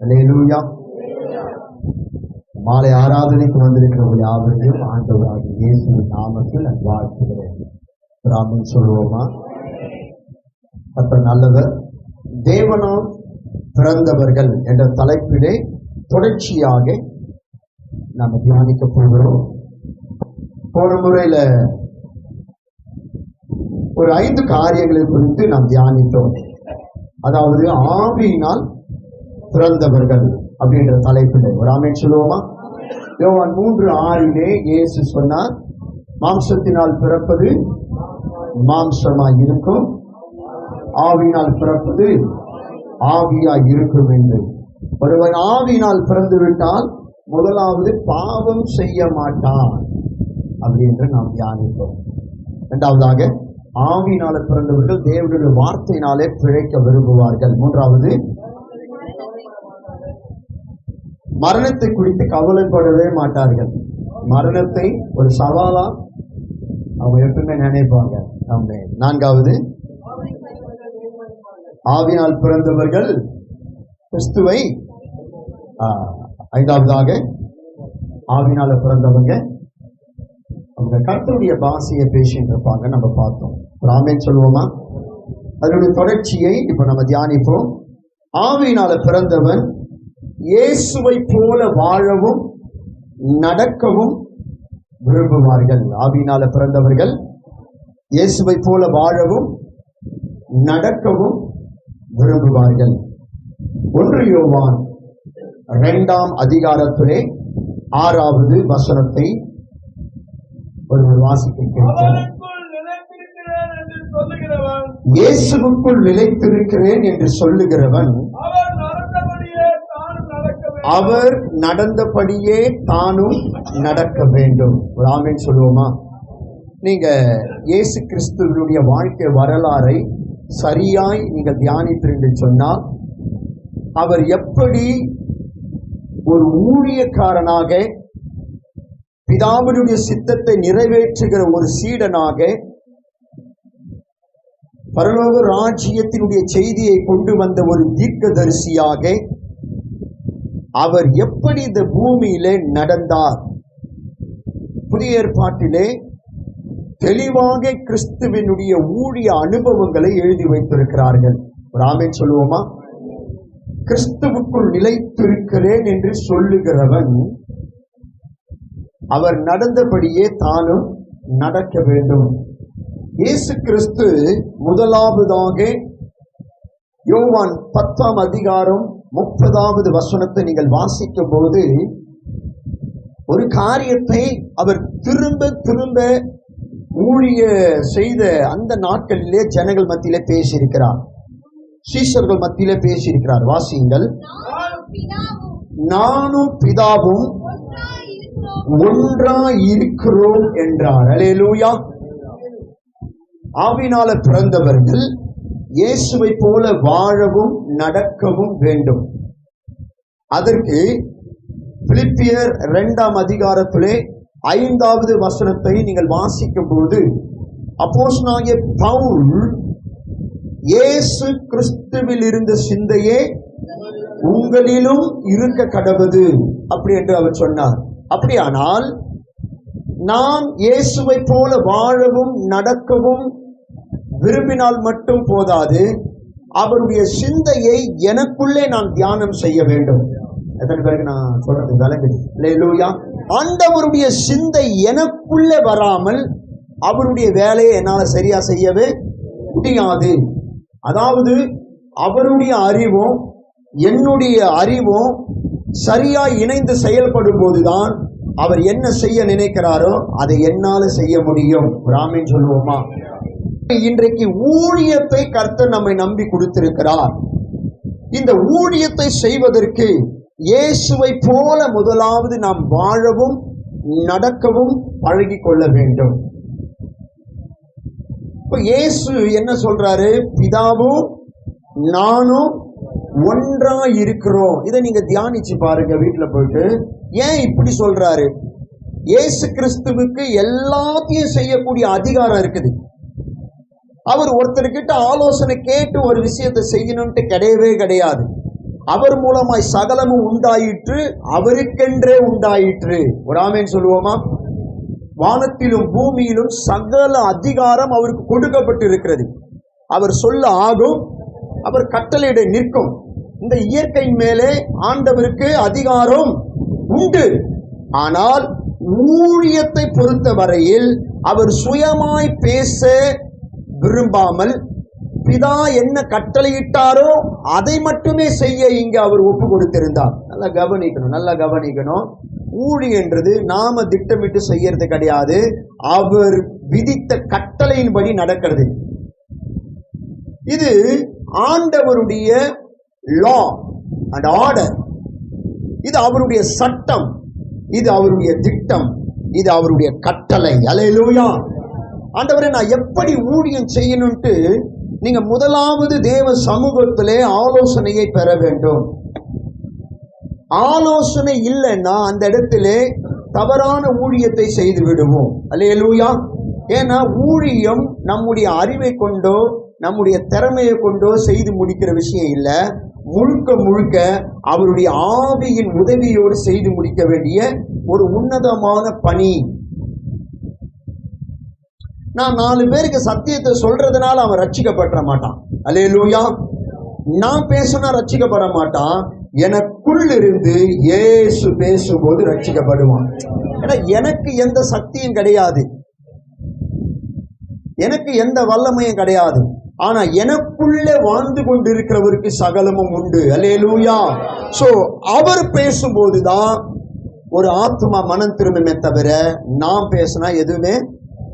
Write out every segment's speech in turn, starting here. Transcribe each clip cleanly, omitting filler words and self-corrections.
அல்லேலூயா. மாலை ஆராதனைக்கு வந்திருக்கிற யாவரையும் ஆண்டவராகிய இயேசுவின் நாமத்தில் நான் வாழ்த்துகிறேன். ஆமென் சொல்லுவோமா? கர்த்தர் நல்லவர். தேவனால் பிறந்தவர்கள் என்ற தலைப்பிலே தொடர்ச்சியாக நாம் தியானிக்க போகிறோம். போன முறையில ஒரு 5 காரியங்களை குறித்து நாம் தியானித்தோம். அதாவது ஆவியினால் பிறந்தவர்கள் அப்படின்ற தலைப்பில் ஒரு ஆமென் சொல்லுவோமா? யோவான் 3:6 இயேசு சொன்னார், மாம்சத்தினால் பிறப்பது மாம்சமாய் இருக்கும், ஆவியினால் பிறப்பது ஆவியாய் இருக்கும் என்று. ஒருவன் ஆவியினால் பிறந்து விட்டால் முதலாவது பாவம் செய்ய மாட்டான் அப்படி என்று நாம் தியானித்தோம். இரண்டாவதாக, ஆவியினால பிறந்தவர்கள் தேவனுடைய வார்த்தையினாலே பிழைக்க விரும்புவார்கள். மூன்றாவது, மரணத்தை குறித்து கவலைப்படவே மாட்டார்கள். மரணத்தை ஒரு சவாலா அவங்க எப்பவுமே நினைப்பாங்க. நான்காவது, ஆவியினால் பிறந்தவர்கள் கிறிஸ்துவை. ஐந்தாவதாக, ஆவியினால பிறந்தவங்க அவங்க கர்த்தருடைய பாஷையை பேசிட்டு இருப்பாங்க. நம்ம பார்த்தோம். ஆமென் சொல்லுவோமா? அதனுடைய தொடர்ச்சியை இப்ப நம்ம தியானிப்போம். ஆவியினால பிறந்தவன் இயேசுவை போல வாழவும் நடக்கவும் விரும்புவார்கள். ஆவியினால பிறந்தவர்கள் இயேசுவை போல வாழவும் நடக்கவும் விரும்புவார்கள். 1 யோவான் 2ஆம் அதிகாரத்திலே 6வது வசனத்தை ஒருவர் வாசிக்க கேட்கிறோம். இயேசுவுக்குள் நிலைத்திருக்கிறேன் என்று சொல்லுகிறவன் அவர் நடந்தபடியே தானும் நடக்க வேண்டும். ஆமென் சொல்லுவோமா? நீங்க இயேசு கிறிஸ்துவினுடைய வாழ்க்கை வரலாறை சரியாய் நீங்கள் தியானித்து சொன்னால், அவர் எப்படி ஒரு ஊழியக்காரனாக பிதாவினுடைய சித்தத்தை நிறைவேற்றுகிற ஒரு சீடனாக பரலோக ராஜ்யத்தினுடைய செய்தியை கொண்டு வந்த ஒரு தீர்க்கதரிசியாக அவர் எப்படி இந்த பூமியிலே நடந்தார். புதிய ஏற்பாட்டிலே தெளிவாக கிறிஸ்துவினுடைய ஊழிய அனுபவங்களை எழுதி வைத்திருக்கிறார்கள். ஒரு ஆமென் சொல்லுவோமா? கிறிஸ்துவுக்குள் நிலைத்திருக்கிறேன் என்று சொல்லுகிறவன் அவர் நடந்தபடியே தானும் நடக்க வேண்டும். இயேசு கிறிஸ்து முதலாவதாக யோவான் 10ஆம் அதிகாரம் 30வது வசனத்தை நீங்கள் வாசிக்கும் போது ஒரு காரியத்தை அவர் திரும்ப திரும்ப ஊழிய செய்த அந்த நாட்களிலே ஜனங்கள் மத்தியிலே பேசியிருக்கிறார், சீஷர்கள் மத்தியிலே பேசியிருக்கிறார். வாசியுங்கள். நானும் பிதாவும் ஒன்றாய் இருக்கிறோம் என்றார். அல்லேலூயா. ஆவியினால பிறந்தவர்கள் இயேசுவை போல வாழவும் நடக்கவும் வேண்டும். அதற்கு பிலிப்பியர் 2ஆம் அதிகாரத்திலே 5வது வசனத்தை நீங்கள் வாசிக்கும் போது அப்போஸ்தலனாகிய பவுல் இயேசு கிறிஸ்துவில் இருந்த சிந்தையே உங்களிலும் இருக்க கடவது அப்படி என்று அவர் சொன்னார். அப்படியானால் நான் இயேசுவை போல வாழவும் நடக்கவும் விரும்பினால் மட்டும் போதாது, அவருடைய சிந்தையை எனக்குள்ளே நான் தியானம் செய்ய வேண்டும். எத்தனை பேருக்கு நான் சொல்றது விளங்குது? அல்லேலூயா. ஆண்டவருடைய சிந்தை எனக்குள்ளே வராமல் அவருடைய வேலையை என்னால் சரியா செய்யவே முடியாது. அதாவது அவருடைய அறிவும் என்னுடைய அறிவும் சரியா இணைந்து செயல்படும் போதுதான் அவர் என்ன செய்ய நினைக்கிறாரோ அதை என்னால செய்ய முடியும். ஆமென் சொல்லுவோமா? இன்றைக்கு ஊழியத்தை கர்த்தர் நம்மை நம்பி கொடுத்திருக்கிறார். இந்த ஊழியத்தை செய்வதற்கு இயேசுவை போல முதலாவது நாம் வாழவும் நடக்கவும் பழகி கொள்ள வேண்டும். இப்ப இயேசு என்ன சொல்றாரு? பிதாவும் நானும் ஒன்றா இருக்கிறோம். இதை நீங்க தியானிச்சு பாருங்க வீட்டுல போயிட்டு. ஏன் இப்படி சொல்றாரு? இயேசு கிறிஸ்துவுக்கு எல்லாத்தையும் செய்யக்கூடிய அதிகாரம் இருக்குது. அவர் ஒருத்தர்கிட்ட ஆலோசனை கேட்டு ஒரு விஷயத்தை செய்யணும்ட்டு கிடையவே கிடையாது. அவர் மூலமாய் சகலமும் உண்டாயிற்று, அவருக்கென்றே உண்டாயிற்று. ஒரு ஆமென் சொல்லுவோமா? வானத்திலும் பூமியிலும் சகல அதிகாரம் அவருக்கு கொடுக்கப்பட்டு இருக்கிறது. அவர் சொல்ல ஆகும், அவர் கட்டளையிட நிற்கும். இந்த இயற்கை மேலே ஆண்டவருக்கு அதிகாரம் உண்டு. ஆனால் ஊழியத்தை பொறுத்த வரையில் அவர் சுயமாய் பேச விரும்பாமல் பிதா என்ன கட்டளையிட்டாரோ அதை மட்டுமே செய்ய இங்க அவர் ஒப்பு கொடுத்திருந்தார். நல்லா கவனிக்கணும். ஊழியன்றது நாம திட்டமிட்டு செய்யறது கிடையாது, அவர் விதித்த கட்டளையின்படி நடக்கிறது. இது ஆண்டவருடைய லா அண்ட் ஆர்டர், இது அவருடைய சட்டம், இது அவருடைய திட்டம், இது அவருடைய கட்டளை. அல்லேலூயா. ஆண்டவரே, நான் எப்படி ஊழியம் செய்யணும்ட்டு நீங்க முதலாவது தேவ சமூகத்திலே ஆலோசனையை பெற வேண்டும். ஆலோசனை இல்லைன்னா அந்த இடத்திலே தவறான ஊழியத்தை செய்து விடுவோம். அல்லேலூயா. ஏன்னா ஊழியம் நம்முடைய அறிவை கொண்டோ நம்முடைய திறமையை கொண்டோ செய்து முடிக்கிற விஷயம் இல்லை. முழுக்க முழுக்க அவருடைய ஆவியின் உதவியோடு செய்து முடிக்க வேண்டிய ஒரு உன்னதமான பணி. நான் 4 பேருக்கு சத்தியத்தை சொல்றதுனால அவன் ரட்சிக்கப்பட மாட்டான். அல்லேலூயா. நான் பேசினா ரட்சிக்கப்பட மாட்டான். எனக்குள் இருந்து இயேசு பேசும்போது ரட்சிக்கப்படுவான். ஏன்னா எனக்கு எந்த சக்தியும் கிடையாது, எனக்கு எந்த வல்லமையும் கிடையாது. ஆனா எனக்குள்ளே வாழ்ந்து கொண்டிருக்கிறவருக்கு சகலமும் உண்டு. அல்லேலூயா. சோ அவர் பேசும்போதுதான் ஒரு ஆத்மா மனம் திரும்புமே தவிர நாம் பேசினா எதுவுமே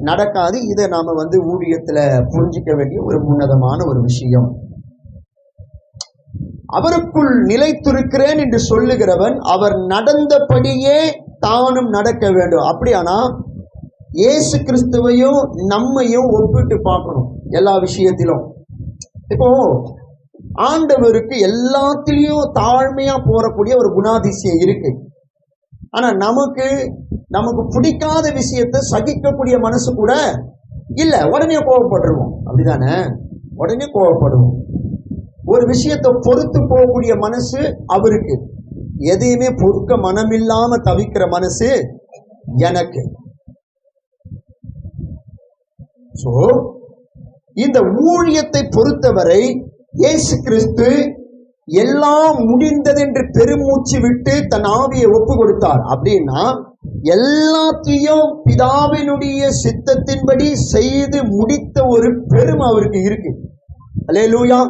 நடக்காது. இதை நாம ஊழியத்துல புரிஞ்சிக்க வேண்டிய ஒரு உன்னதமான ஒரு விஷயம். அவருக்குள் நிலைத்திருக்கிறேன் என்று சொல்லுகிறவன் அவர் நடந்தபடியே தானும் நடக்க வேண்டும். அப்படியானா இயேசு கிறிஸ்துவையும் நம்மையும் ஒப்பிட்டு பார்க்கணும் எல்லா விஷயத்திலும். இப்போ ஆண்டவருக்கு எல்லாத்திலையும் தாழ்மையா போறக்கூடிய ஒரு குணாதிசயம் இருக்கு. ஆனா நமக்கு பிடிக்காத விஷயத்தை சகிக்கக்கூடிய மனசு கூட இல்ல, உடனே கோபப்படுவோம். அப்படிதானே? உடனே கோபப்படுவோம். ஒரு விஷயத்தை பொறுத்து போகக்கூடிய மனசு அவருக்கு, எதையுமே பொறுக்க மனமில்லாம தவிக்கிற மனசு எனக்கு. சோ இந்த ஊழியத்தை பொறுத்தவரை இயேசு கிறிஸ்து எல்லாம் முடிந்தது என்று பெருமூச்சு விட்டு தன் ஆவியை ஒப்பு கொடுத்தார். அப்படின்னா எல்லாத்தையும் பிதாவினுடைய சித்தத்தின்படி செய்து முடித்த ஒரு பெருமை அவருக்கு இருக்கு. அல்லேலூயா.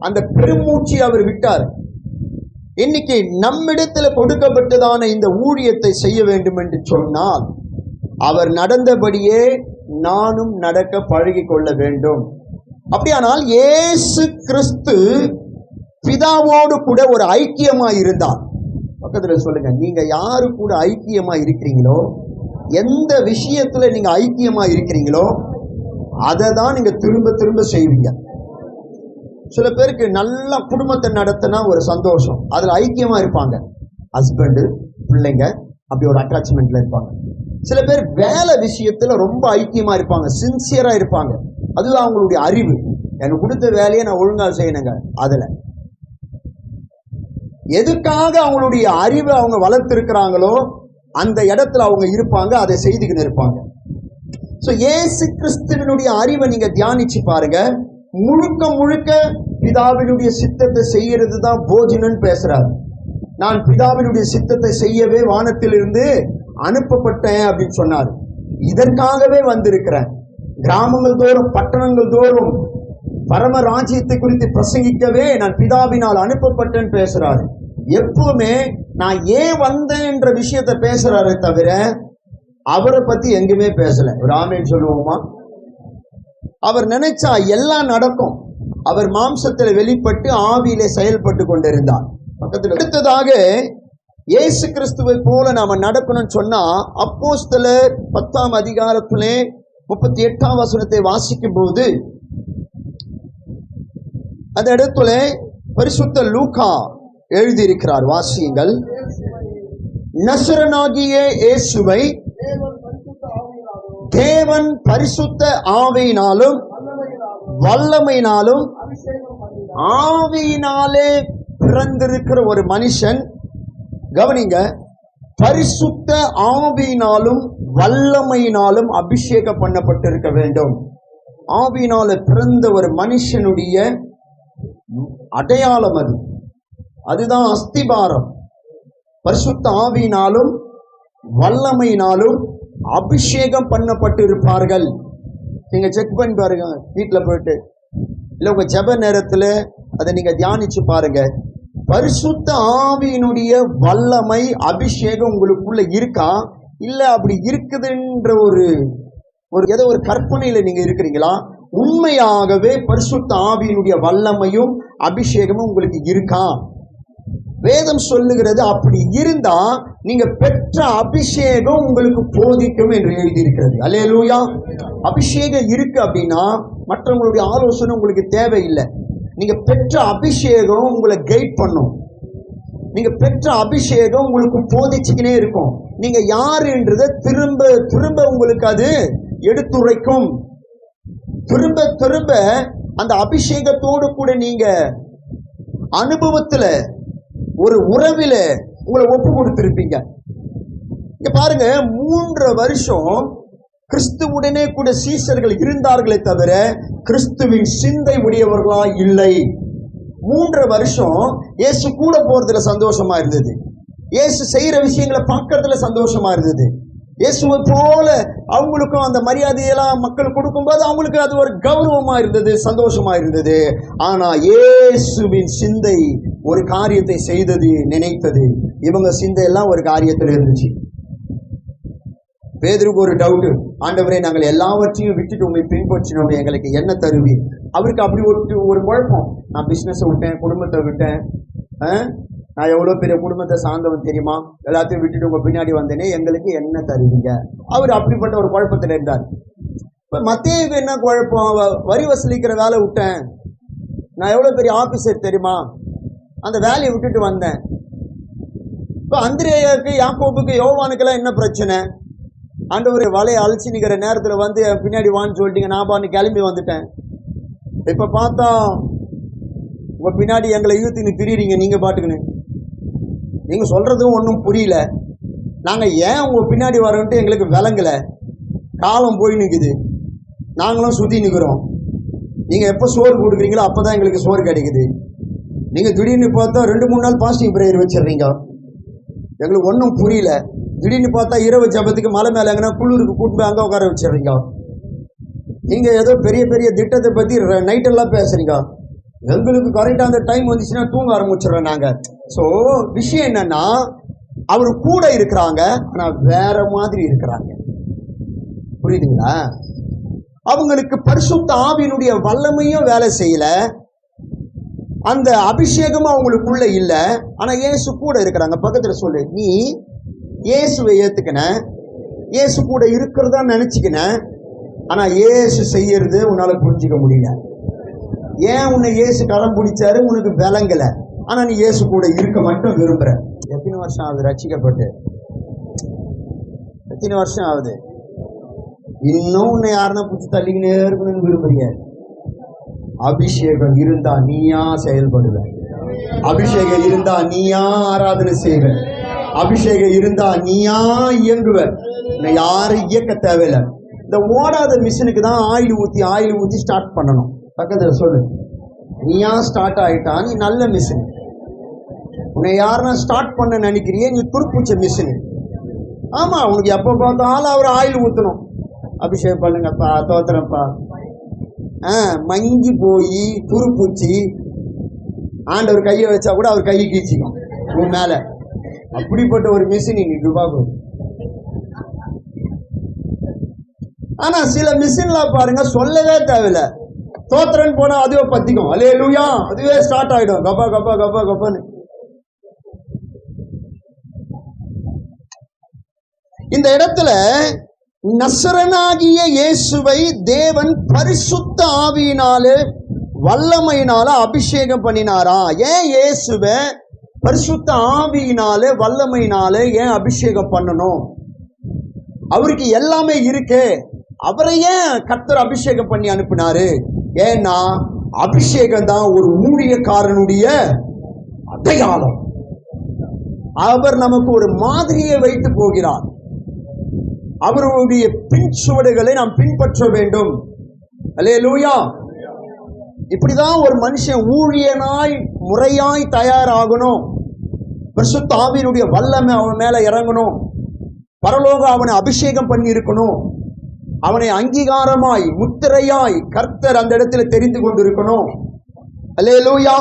அந்த பெருமூச்சு அவர் விட்டார். இன்னைக்கு நம்மிடத்துல கொடுக்கப்பட்டதான இந்த ஊழியத்தை செய்ய வேண்டும் என்று சொன்னால் அவர் நடந்தபடியே நானும் நடக்க பழகி கொள்ள வேண்டும். அப்படியானால் இயேசு கிறிஸ்து பிதாவோடு கூட ஒரு ஐக்கியமா இருந்தார். பக்கத்துல சொல்லுங்க, நீங்க யாரு கூட ஐக்கியமா இருக்கிறீங்களோ, எந்த விஷயத்துல நீங்க ஐக்கியமா இருக்கிறீங்களோ அதை தான் நீங்க திரும்ப திரும்ப செய்வீங்க. சில பேருக்கு நல்ல குடும்பத்தை நடத்தினா ஒரு சந்தோஷம், அதுல ஐக்கியமா இருப்பாங்க, ஹஸ்பண்டு பிள்ளைங்க, அப்படி ஒரு அட்டாச்மெண்ட்ல இருப்பாங்க. சில பேர் வேலை விஷயத்துல ரொம்ப ஐக்கியமா இருப்பாங்க, சின்சியரா இருப்பாங்க. அதுதான் அவங்களுடைய அறிவு. எனக்கு கொடுத்த வேலையை நான் ஒழுங்கா செய்யணுங்க. அதுல எதுக்காக அவங்களுடைய அறிவை அவங்க வளர்த்திருக்கிறாங்களோ அந்த இடத்துல அவங்க இருப்பாங்க, அதை செய்துக்கிட்டு இருப்பாங்க. சோ இயேசு கிறிஸ்துவினுடைய அறிவை நீங்க தியானிச்சு பாருங்க. முழுக்க முழுக்க பிதாவினுடைய சித்தத்தை செய்யறது தான் போஜனன்னு பேசுறாரு. நான் பிதாவினுடைய சித்தத்தை செய்யவே வானத்திலிருந்து அனுப்பப்பட்டேன் அப்படின்னு சொன்னார். இதற்காகவே வந்திருக்கிறேன். கிராமங்கள் தோறும் பட்டணங்கள் தோறும் பரம ராஜ்யத்தை குறித்து பிரசங்கிக்கவே நான் பிதாவினால் அனுப்பப்பட்டேன்னு பேசுறாரு. எப்பவுமே நான் ஏன் வந்தேன் என்ற விஷயத்தை பேசுறாரு தவிர அவரை பத்தி எங்குமே பேசல. ஒரு ஆமென் சொல்லுவோமா? அவர் நினைச்சா எல்லாம் நடக்கும். அவர் மாம்சத்தில் வெளிப்பட்டு ஆவியிலே செயல்பட்டு கொண்டிருந்தார். பக்கத்தில் அடுத்ததாக இயேசு கிறிஸ்துவை போல நாம நடக்கணும்னு சொன்னா அப்போஸ்தலர் 10ஆம் அதிகாரத்திலே 38ஆம் வசனத்தை வாசிக்கும் போது அந்த இடத்துல பரிசுத்த லூக்கா எழுதியிருக்கிறார். வாசியுங்கள். நசரனாகிய இயேசுவை தேவன் பரிசுத்த ஆவியினாலும் வல்லமையினாலும் ஆவியினாலே பிறந்திருக்கிற ஒரு மனுஷன், கவனிங்க, பரிசுத்த ஆவியினாலும் வல்லமையினாலும் அபிஷேகம் பண்ணப்பட்டிருக்க வேண்டும். ஆவியினால பிறந்த ஒரு மனுஷனுடைய அடையாளம் அது, அதுதான் அஸ்திபாரம். பரிசுத்த ஆவியினாலும் வல்லமையினாலும் அபிஷேகம் பண்ணப்பட்டு இருப்பார்கள். நீங்க செக் பண்ணி பாருங்க வீட்டில் போயிட்டு, இல்லை உங்க ஜெப நேரத்தில் அதை நீங்க தியானிச்சு பாருங்க. பரிசுத்த ஆவியினுடைய வல்லமை அபிஷேகம் உங்களுக்குள்ள இருக்கா, இல்ல அப்படி இருக்குதுன்ற ஒரு ஏதோ ஒரு கற்பனையில நீங்க இருக்கிறீங்களா? உண்மையாகவே பரிசுத்த ஆவியினுடைய வல்லமையும் அபிஷேகமும் உங்களுக்கு இருக்கா? வேதம் சொல்லுகிறது அப்படி இருந்தா நீங்க பெற்ற அபிஷேகம் உங்களுக்கு போதிக்கும் என்று எழுதியிருக்கிறது. அல்லேலூயா. அபிஷேகம் இருக்கு அப்படின்னா மற்றவங்களுடைய ஆலோசனை உங்களுக்கு தேவையில்லை. நீங்க பெற்ற அபிஷேகம் உங்களை கைட் பண்ணும். நீங்க பெற்ற அபிஷேகம் உங்களுக்கு போதிச்சுக்கினே இருக்கும். நீங்க யாருன்றத திரும்ப திரும்ப உங்களுக்கு அது எடுத்துரைக்கும். திரும்ப திரும்ப அந்த அபிஷேகத்தோடு கூட நீங்க அனுபவத்துல ஒரு உறவில உங்களை ஒப்பு கொடுத்திருப்பீங்க. இங்க பாருங்க, 3 வருஷம் கிறிஸ்துவுடனே கூட சீஷர்கள் இருந்தார்களே தவிர கிறிஸ்துவின் சிந்தை உடையவர்களா இல்லை. 3 வருஷம் இயேசு கூட போறதுல சந்தோஷமா இருந்தது. இயேசு செய்யற விஷயங்களை பார்க்கறதுல சந்தோஷமா இருந்தது. இயேசுவை போல அவங்களுக்கும் அந்த மரியாதையெல்லாம் மக்கள் கொடுக்கும்போது அவங்களுக்கு அது ஒரு கௌரவமா இருந்தது, சந்தோஷமா இருந்தது. ஆனா இயேசுவின் சிந்தை ஒரு காரியத்தை செய்தது, நினைத்தது. இவங்க சிந்தை எல்லாம் ஒரு காரியத்தில் இருந்துச்சு. பேதுருக்கு ஒரு டவுட், ஆண்டவரே நாங்கள் எல்லாவற்றையும் விட்டுட்டு உண்மை பின்பற்றினோம், எங்களுக்கு என்ன தருவி? அவருக்கு அப்படி ஒரு குழப்பம். நான் பிசினஸ் விட்டேன், குடும்பத்தை விட்டேன், நான் எவ்வளோ பெரிய குடும்பத்தை சார்ந்தவன் தெரியுமா, எல்லாத்தையும் விட்டுட்டு உங்க பின்னாடி வந்தேனே, எங்களுக்கு என்ன தருவீங்க? அவர் அப்படிப்பட்ட ஒரு குழப்பத்தில் இருந்தார். இப்போ மத்தேயுக்கு என்ன குழப்பம்? வரி வசூலிக்கிற வேலை விட்டேன், நான் எவ்வளோ பெரிய ஆஃபீஸர் தெரியுமா, அந்த வேலையை விட்டுட்டு வந்தேன். இப்போ அந்திரேயாவுக்கு, யாக்கோபுக்கு, யோவானுக்கெல்லாம் என்ன பிரச்சனை? ஆண்டவர் வலையை அழைச்சி நிற்கிற நேரத்தில் வந்து பின்னாடி வான்னு சொல்லிட்டீங்க, நான் பாட்டு கிளம்பி வந்துட்டேன். இப்போ பார்த்தா உங்கள் பின்னாடி எங்களை இழுத்துன்னு திரிறீங்க, நீங்கள் பாட்டுக்குன்னு. நீங்கள் சொல்கிறதும் ஒன்றும் புரியல. நாங்கள் ஏன் உங்கள் பின்னாடி வரோன்ட்டு எங்களுக்கு விளங்கலை. காலம் போய் நிற்குது, நாங்களும் சுற்றி நிற்கிறோம். நீங்கள் எப்போ சோறு கொடுக்குறீங்களோ அப்போ தான் எங்களுக்கு சோறு கிடைக்குது. நீங்கள் திடீர்னு பார்த்தா 2-3 நாள் பாஸ்டிங் ப்ரேயர் வச்சிடுறீங்க, எங்களுக்கு ஒன்றும் புரியல. திடீர்னு பார்த்தா இரவு ஜபத்துக்கு மலை மேலே எங்கன்னா குளிருக்கு கூட்டு அங்கே உட்கார வச்சிடுறீங்க. நீங்கள் ஏதோ பெரிய பெரிய திட்டத்தை பற்றி நைட்டெல்லாம் பேசுகிறீங்க. எங்களுக்கு கரெக்டாக அந்த டைம் வந்துச்சுன்னா தூங்க ஆரம்பிச்சிடுறோம் நாங்கள். ஸோ விஷயம் என்னன்னா, அவர் கூட இருக்கிறாங்க, ஆனால் வேற மாதிரி இருக்கிறாங்க. புரியுதுங்களா? அவங்களுக்கு பரிசுத்த ஆவியினுடைய வல்லமையும் வேலை செய்யல, அந்த அபிஷேகமும் அவங்களுக்குள்ள இல்லை. ஆனால் இயேசு கூட இருக்கிறாங்க. பக்கத்தில் சொல்லு, நீ இயேசுவை ஏற்றுக்கின, இயேசு கூட இருக்கிறதா நினச்சிக்கின, ஆனால் இயேசு செய்யறது உன்னால் புரிஞ்சிக்க முடியல. ஏன் உன்னை இயேசு கரம் பிடிச்சாரு உனக்கு விளங்கலை, ஆனால் நீ இயேசு கூட இருக்க மட்டும் விரும்புகிற. எத்தனை வருஷம் ஆகுது ரட்சிக்கப்பட்டு? எத்தனை வருஷம் ஆகுது? இன்னும் உன்னை யாருன்னா பிடிச்சி தள்ளிக்கினே இருக்கணும்னு விரும்புறீங்க. அபிஷேகம் இருந்தா நீயா செயல்படுவ, அபிஷேகம் இருந்தா நீயா ஆராதனை செய்வ, அபிஷேகம் இருந்தா நீயா இயங்குவ. யாரும் இயக்க தேவையில்லை. இந்த ஓடாத மிஷினுக்கு தான் ஆயில் ஊற்றி ஸ்டார்ட் பண்ணணும். பக்கத்தில் சொல்லு, நீயா ஸ்டார்ட் ஆயிட்டா நீ நல்ல மிஷின். உன்னை யாருன்னா ஸ்டார்ட் பண்ண நினைக்கிறியே, நீ துருப்புச்ச மிஷின். ஆமா, உனக்கு எப்போ பார்த்தாலும் அவர் ஆயில் ஊற்றணும். அபிஷேகம் பண்ணுங்கப்பா, தோத்துறப்பா, மங்கி போய் துருப்பூச்சி ஆண்டவர் கையை வச்சா கூட அவர் கையை கீச்சிக்கும் உன் மேல. அப்படிப்பட்ட ஒரு மிஷின் இன்னைக்கு ரூபாய். ஆனா சில மிஷின்லாம் பாருங்க, சொல்லவே தேவையில்லை, தோத்திரன் போனா அதுவே பத்திக்கும். அல்லேலூயா, அதுவே ஸ்டார்ட் ஆயிடும், கப்பா கப்பா கப்பா கப்பான்னு. இந்த இடத்துல நசரனாகிய இயேசுவை தேவன் பரிசுத்த ஆவியினாலே வல்லமையினால அபிஷேகம் பண்ணினாரா? ஏன் இயேசுவை பரிசுத்த ஆவியினாலே வல்லமையினாலே ஏன் அபிஷேகம் பண்ணணும்? அவருக்கு எல்லாமே இருக்கு, அவரை ஏன் கர்த்தர் அபிஷேகம் பண்ணி அனுப்பினாரு? ஏன்னா அபிஷேகம் தான் ஒரு ஊழியக்காரனுடைய அடையாளம். அவர் நமக்கு ஒரு மாதிரியை வைத்து போகிறார். அவருடைய பின்சுவடுகளை நாம் பின்பற்ற வேண்டும். அல்லேலூயா. இப்படிதான் ஒரு மனுஷன் ஊழியனாய் முறையாய் தயாராகணும். பரிசுத்த ஆவியினுடைய வல்லமை அவன் மேல இறங்கணும். பரலோகம் அவனை அபிஷேகம் பண்ணி இருக்கணும். அவனை அங்கீகாரமாய் முத்திரையாய் கர்த்தர் அந்த இடத்துல தெரிந்து கொண்டிருக்கணும். அல்லேலூயா.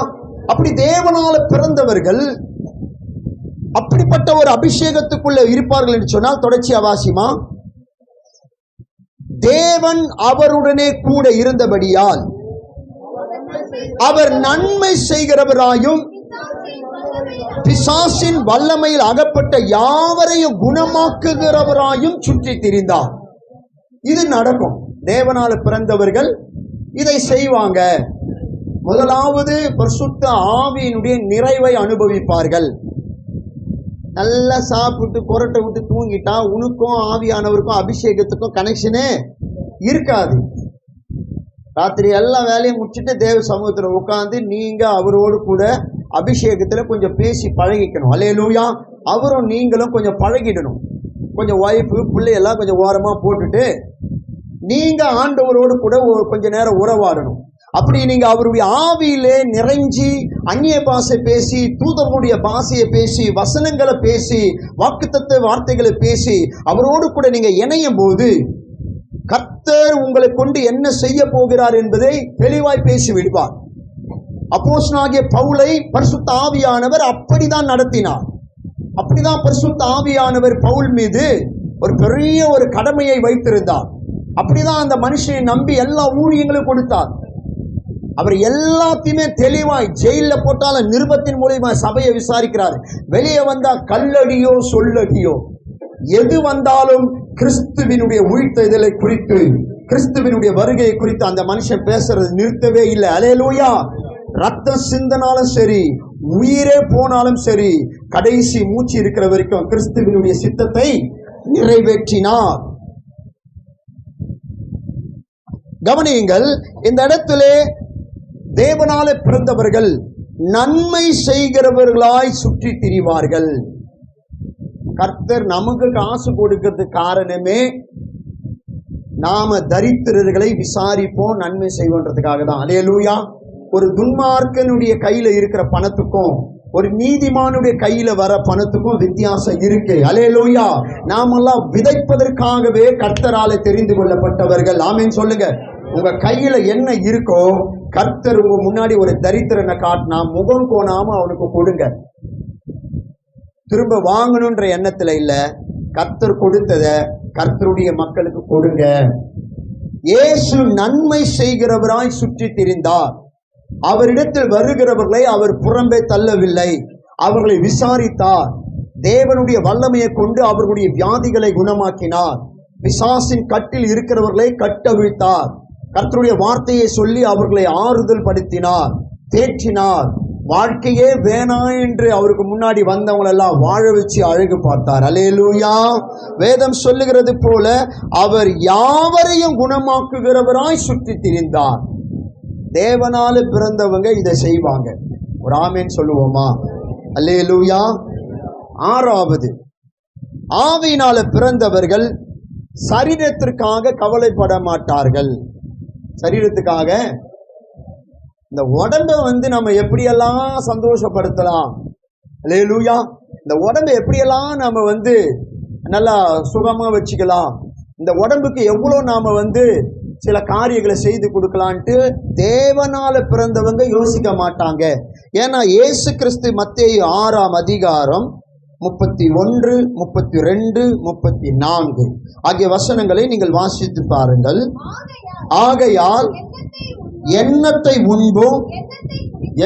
அப்படி தேவனால பிறந்தவர்கள் அப்படிப்பட்ட ஒரு அபிஷேகத்துக்குள்ள இருப்பார்கள் என்று சொன்னால், தொடர்ச்சியா வாசிமா, தேவன் அவருடனே கூட இருந்தபடியால் அவர் நன்மை செய்கிறவராயும் பிசாசின் வல்லமையில் அகப்பட்ட யாவரையும் குணமாக்குகிறவராயும் சுற்றி திரிந்தார். இது நடக்கும். தேவனால பிறந்தவர்கள் இதை செய்வாங்க. முதலாவது பரிசுத்த ஆவியினுடைய நிறைவை அனுபவிப்பார்கள். நல்லா சாப்பிட்டு புரட்டை விட்டு தூங்கிட்டா உனக்கும் ஆவியானவருக்கும் அபிஷேகத்துக்கும் கனெக்ஷனே இருக்காது. ராத்திரி எல்லா வேலையும் முடிச்சுட்டு தேவ சமூகத்தில் உட்கார்ந்து நீங்க அவரோடு கூட அபிஷேகத்துல கொஞ்சம் பேசி பழகிக்கணும். அல்லேலூயா. அவரும் நீங்களும் கொஞ்சம் பழகிடணும். கொஞ்சம் ஒய்ஃபு பிள்ளையெல்லாம் கொஞ்சம் ஓரமா போட்டுட்டு நீங்க ஆண்டவரோடு கூட கொஞ்ச நேரம் உறவாடணும். அப்படி நீங்க அவருடைய ஆவியிலே நிறைஞ்சி அந்நிய பாஷை பேசி, தூதர்களுடைய பாஷையை பேசி, வசனங்களை பேசி, வாக்குத்தத்த வார்த்தைகளை பேசி அவரோடு கூட நீங்க இணையும் போது கர்த்தர் உங்களை கொண்டு என்ன செய்ய போகிறார் என்பதை தெளிவாய் பேசி விடுவார். அப்போஸ்தலனாகிய பவுலை பரிசுத்த ஆவியானவர் அப்படிதான் நடத்தினார். அப்படிதான் பரிசுத்த ஆவியானவர் பவுல் மீது ஒரு பெரிய ஒரு கடமையை வைத்திருந்தார். அப்படிதான் அந்த மனுஷனை நம்பி எல்லா ஊழியங்களும் கொடுத்தார். அவர் எல்லாத்தையுமே தெளிவாய் ஜெயில போட்டாலும் நிருபத்தின் மூலமா சபையை விசாரிக்கிறார். வெளியே வந்தா கல்லடியோ சொல்லடியோ எது வந்தாலும் கிறிஸ்துவினுடைய உயிர்த்தெழுதலை குறித்து, கிறிஸ்துவினுடைய வருகையை குறித்து அந்த மனுஷன் பேசுறது நிறுத்தவே இல்லை. அல்லேலூயா. ரத்தம் சிந்தனாலும் சரி, உயிரே போனாலும் சரி, கடைசி மூச்சு இருக்கிற வரைக்கும் கிறிஸ்துவினுடைய சித்தத்தை நிறைவேற்றினார். கவனியுங்கள், இந்த இடத்திலே தேவனால பிறந்தவர்கள் நன்மை செய்கிறவர்களாய் சுற்றி திரிவார்கள். கர்த்தர் நமக்கு காசு கொடுக்கிறதுக்கு காரணமே நாம தரித்திரர்களை விசாரிப்போம், நன்மை செய்வோன்றதுக்காக தான். அல்லேலூயா. ஒரு துன்மார்க்கனுடைய கையில இருக்கிற பணத்துக்கும் ஒரு நீதிமானுடைய கையில வர பணத்துக்கும் வித்தியாசம் இருக்கு. அல்லேலூயா. நாமெல்லாம் விதைப்பதற்காகவே கர்த்தரால தெரிந்து கொள்ளப்பட்டவர்கள். ஆமென் சொல்லுங்க. உங்க கையில என்ன இருக்கோ கர்த்தர் உங்க முன்னாடி ஒரு தரித்திரனை காட்டினா முகம் கோணாம அவனுக்கு கொடுங்க. திரும்ப வாங்கணுன்ற எண்ணத்துல இல்ல, கர்த்தர் கொடுத்தத கர்த்தருடைய மக்களுக்கு கொடுங்க. இயேசு நன்மை செய்கிறவராய் சுற்றி திரிந்தார். அவரிடத்தில் வருகிறவர்களை அவர் புறம்பே தள்ளவில்லை, அவர்களை விசாரித்தார். தேவனுடைய வல்லமையை கொண்டு அவர்களுடைய வியாதிகளை குணமாக்கினார். பிசாசின் கட்டில் இருக்கிறவர்களை கட்டவிழ்த்தார். கர்த்தருடைய வார்த்தையை சொல்லி அவர்களை ஆறுதல் படுத்தினார், தேற்றினார். வாழ்க்கையே வேணாம் என்று அவருக்கு முன்னாடி வந்தவங்களெல்லாம் வாழ வச்சு அழகு பார்த்தார். அல்லேலூயா. வேதம் சொல்லுகிறது போல அவர் யாவரையும் குணமாக்குகிறவராய் சுற்றி திரிந்தார். தேவனால பிறந்தவங்க இதை செய்வாங்க. ஒரு ஆமேன் சொல்லுவோமா? அல்லேலூயா. ஆறாவது, ஆவியினால பிறந்தவர்கள் சரீரத்திற்காக கவலைப்பட மாட்டார்கள். சரீரத்துக்காக இந்த உடம்பை நம்ம எப்படியெல்லாம் சந்தோஷப்படுத்தலாம். அல்லேலூயா. இந்த உடம்பை எப்படியெல்லாம் நம்ம நல்லா சுகமா வச்சுக்கலாம், இந்த உடம்புக்கு எவ்வளவு நாம சில காரியங்களை செய்து கொடுக்கலான்ட்டு தேவனால பிறந்தவங்க யோசிக்க மாட்டாங்க. ஏன்னா இயேசு கிறிஸ்து மத்தேயு 6ஆம் அதிகாரம் 31, 32, 34 ஆகிய வசனங்களை நீங்கள் வாசித்து பாருங்கள். ஆகையால் எண்ணத்தை உண்போம்,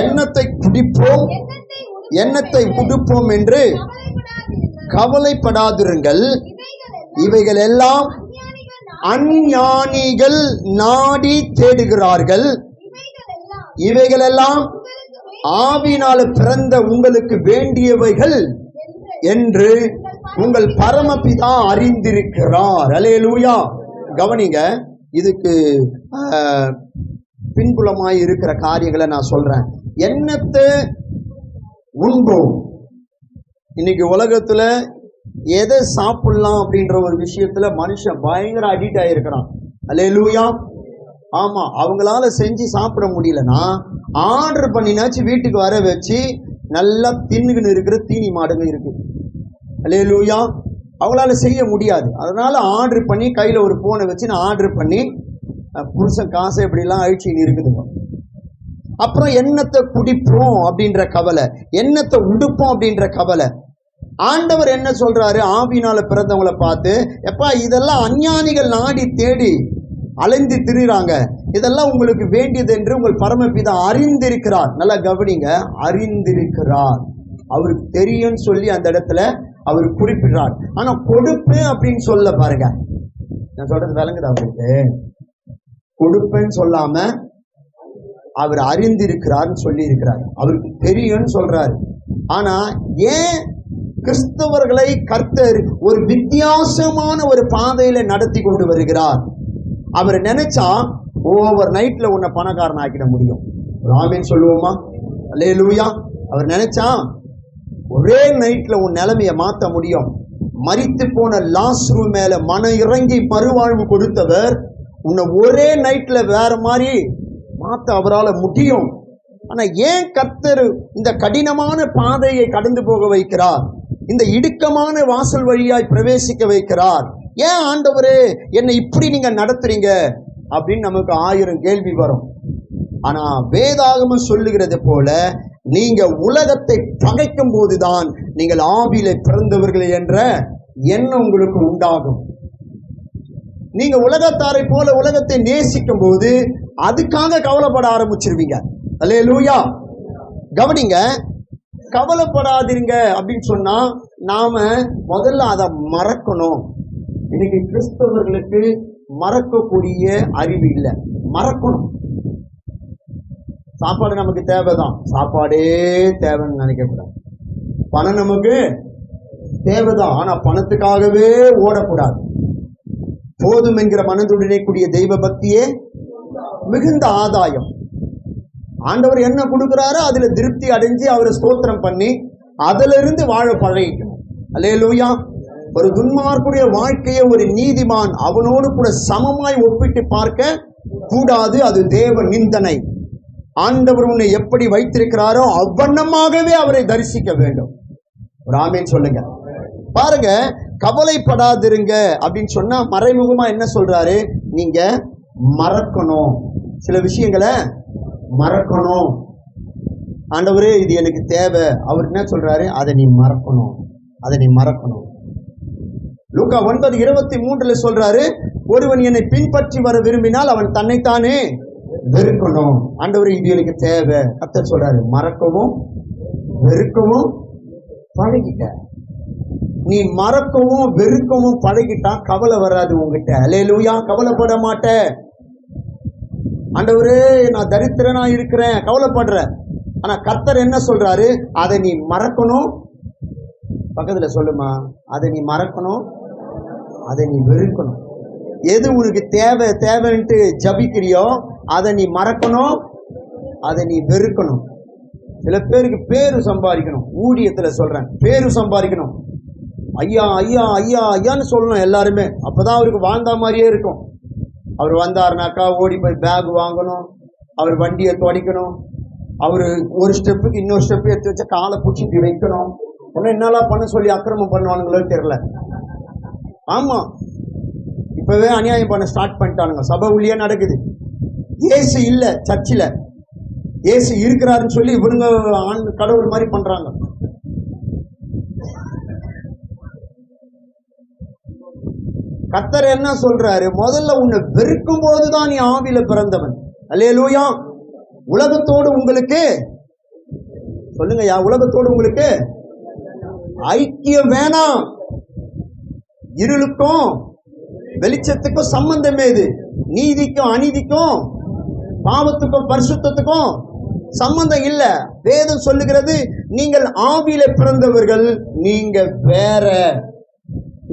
எண்ணத்தை குடிப்போம், எண்ணத்தை உடுப்போம் என்று கவலைப்படாதிருங்கள். இவைகள் எல்லாம் அஞ்ஞானிகள் நாடி தேடுகிறார்கள். இவைகளெல்லாம் ஆவியினால பிறந்த உங்களுக்கு வேண்டியவைகள் என்று உங்கள் பரமபிதா அறிந்திருக்கிறார். அல்லேலூயா. கவனிங்க, இதுக்கு பின்புலமாய் இருக்கிற காரியங்களை நான் சொல்றேன். எண்ணத்தை உண்போம். இன்னைக்கு உலகத்துல எதை சாப்பிடலாம் அப்படின்ற ஒரு விஷயத்துல மனுஷன் பயங்கர அடிக்ட் ஆயிருக்கிறான். அல்லேலூயா. ஆமா, அவங்களால செஞ்சு சாப்பிட முடியலன்னா ஆர்டர் பண்ணினாச்சு வீட்டுக்கு வர வச்சு நல்லா தின்னுக்குன்னு இருக்கிற தீனி மாடுங்க இருக்கு. அல்லேலூயா. அவங்களால செய்ய முடியாது. அதனால ஆர்டர் பண்ணி கையில ஒரு போனை வச்சு நான் ஆர்டர் பண்ணி புருஷன் காசை எப்படிலாம் அழிச்சின்னு இருக்குதுங்க. அப்புறம் எண்ணத்தை குடிப்போம் அப்படின்ற கவலை, எண்ணத்தை உடுப்போம் அப்படின்ற கவலை. ஆண்டவர் என்ன சொல்றாரு? ஆவியினால பிறந்தவங்களை பார்த்து, எப்பா இதெல்லாம் அஞ்ஞானிகள் நாடி தேடி அலைந்து திரிறாங்க, இதெல்லாம் உங்களுக்கு வேண்டியது என்று உங்கள் பரமபிதா அறிந்திருக்கிறார். நல்லா கவனிங்க, அறிந்திருக்கிறார். அவருக்கு தெரியும் சொல்லி அந்த இடத்துல அவர் குறிப்பிடுறார். ஆனா கொடுப்பேன் அப்படின்னு சொல்ல பாருங்க, நான் சொல்றது விளங்குது அவருக்கு? கொடுப்பேன்னு சொல்லாம அவர் அறிந்திருக்கிறார்னு சொல்லி இருக்கிறார். அவருக்கு தெரியும்னு சொல்றாரு. ஆனா ஏன் கிறிஸ்தவர்களை கர்த்தர் ஒரு வித்தியாசமான ஒரு பாதையில நடத்தி கொண்டு வருகிறார்? அவர் நினைச்சா ஓவர் நைட்ல உன்னை பணக்காரன் ஆக்கிட முடியும். ஆமென் சொல்லுவோமா? அல்லேலூயா. அவர் நினைச்சா ஒரே நைட்ல உன் நிலைமையை மாற்ற முடியும். மரித்து போன லாசரு மேல மன இறங்கி மறுவாழ்வு கொடுத்தவர் உன்னை ஒரே நைட்ல வேற மாதிரி மாற்ற அவரால் முடியும். ஆனா ஏன் கர்த்தர் இந்த கடினமான பாதையை கடந்து போக வைக்கிறார்? இந்த இடுக்கமான வாசல் வழியாய் பிரவேசிக்க வைக்கிறார்? ஏன் ஆண்டவரே என்னை இப்படி நீங்க நடத்துறீங்க அப்படின்னு நமக்கு 1000 கேள்வி வரும். ஆனா வேதாகமம் சொல்லுகிறது போல, நீங்க உலகத்தை பகைக்கும் போதுதான் நீங்கள் ஆவியில பிறந்தவர்கள் என்ற எண்ணம் உங்களுக்கு உண்டாகும். நீங்க உலகத்தாரை போல உலகத்தை நேசிக்கும் போது அதுக்காக கவலைப்பட ஆரம்பிச்சிருவீங்க. அல்லேலூயா. கவனிங்க, கவலைப்படாதீங்க அப்படின்னு சொன்னா நாம முதல்ல அதை மறக்கணும். இன்னைக்கு கிறிஸ்தவர்களுக்கு மறக்கக்கூடிய அறிவு இல்லை. மறக்கணும். சாப்பாடு நமக்கு தேவைதான், சாப்பாடே தேவைன்னு நினைக்கக்கூடாது. பணம் நமக்கு தேவைதான், ஆனா பணத்துக்காகவே ஓடக்கூடாது. போதும் என்கிற மனதுடனே கூடிய தெய்வ பக்தியே மிகுந்த ஆதாயம். ஆண்டவர் என்ன கொடுக்கிறாரோ அதுல திருப்தி அடைஞ்சு அவரை ஸ்தோத்திரம் பண்ணி அதுல இருந்து வாழ பழகிக்கணும். அல்லேலூயா. ஒரு துன்மார்க்குடைய வாழ்க்கையை ஒரு நீதிமான் அவனோடு கூட சமமாய் ஒப்பிட்டு பார்க்க கூடாது. அது தேவ நிந்தனை. ஆண்டவர் உன்னை எப்படி வைத்திருக்கிறாரோ அவ்வண்ணமாகவே அவரை தரிசிக்க வேண்டும். ஒரு ஆமென் சொல்லுங்க. பாருங்க, கவலைப்படாதிருங்க அப்படின்னு சொன்னா மறைமுகமா என்ன சொல்றாரு? நீங்க மறக்கணும், சில விஷயங்களை மறக்கணும். ஆண்டவரே இது எனக்கு தேவை, அவர் என்ன சொல்றாரு? அதை நீ மறக்கணும், அதை நீ மறக்கணும். லூக்கா 9:23 சொல்றாரு, ஒருவன் என்னை பின்பற்றி வர விரும்பினால் அவன் தன்னைத்தானே வெறுக்கணும். ஆண்டவரே இது எனக்கு தேவை. கர்த்தர் சொல்றாரு, மறக்கவும் வெறுக்கவும் பழகிட்ட. நீ மறக்கவும் வெறுக்கவும் பழகிட்டா கவலை வராது உங்ககிட்ட. அல்லேலூயா. கவலைப்பட மாட்ட. ஆண்டவரே நான் தரித்திரனா இருக்கிறேன், கவலைப்படுற. ஆனா கர்த்தர் என்ன சொல்றாரு? அதை நீ மறக்கணும். பக்கத்துல சொல்லுமா, அதை நீ மறக்கணும், அதை நீ வெறுக்கணும். எது உனக்கு தேவை தேவைன்ட்டு ஜபிக்கிறியோ அதை நீ மறக்கணும், அதை நீ வெறுக்கணும். சில பேருக்கு பேரு சம்பாதிக்கணும். ஊழியத்துல சொல்றேன், பேரு சம்பாதிக்கணும். ஐயா ஐயா ஐயா ஐயான்னு சொல்லணும் எல்லாருமே. அப்பதான் அவருக்கு வாழ்ந்த மாதிரியே இருக்கும். அவர் வந்தாருனாக்கா ஓடி போய் பேக் வாங்கணும், அவர் வண்டியை துடைக்கணும், அவர் ஒரு ஸ்டெப்புக்கு இன்னொரு ஸ்டெப்பு எடுத்து வச்சா காலை பிடிச்சிட்டு வைக்கணும். ஒன்னும் என்னெல்லாம் பண்ண சொல்லி அக்கிரமம் பண்ணுவானுங்களோ தெரியல. ஆமா, இப்பவே அநியாயம் பண்ண ஸ்டார்ட் பண்ணிட்டானுங்க. சபை உள்ளே நடக்குது. ஏசு இல்ல சர்ச்சில், ஏசு இருக்கிறாருன்னு சொல்லி இவனுங்க கடவுள் மாதிரி பண்றாங்க. கர்த்தர் என்ன சொல்றாரு? முதல்ல உன்னை வெறுக்கும் போதுதான் நீ ஆவியில பிறந்தவன். அல்லேலூயா. உலகத்தோடு உங்களுக்கு சொல்லுங்க யா, உலகத்தோடு உங்களுக்கு ஐக்கியம் வேணாம். இருளுக்கும் வெளிச்சத்துக்கும் சம்பந்தம் ஏது? நீதிக்கும் அநீதிக்கும், பாவத்துக்கும் பரிசுத்தத்துக்கும் சம்பந்தம் இல்ல. வேதம் சொல்லுகிறது, நீங்கள் ஆவியில பிறந்தவர்கள், நீங்க வேற,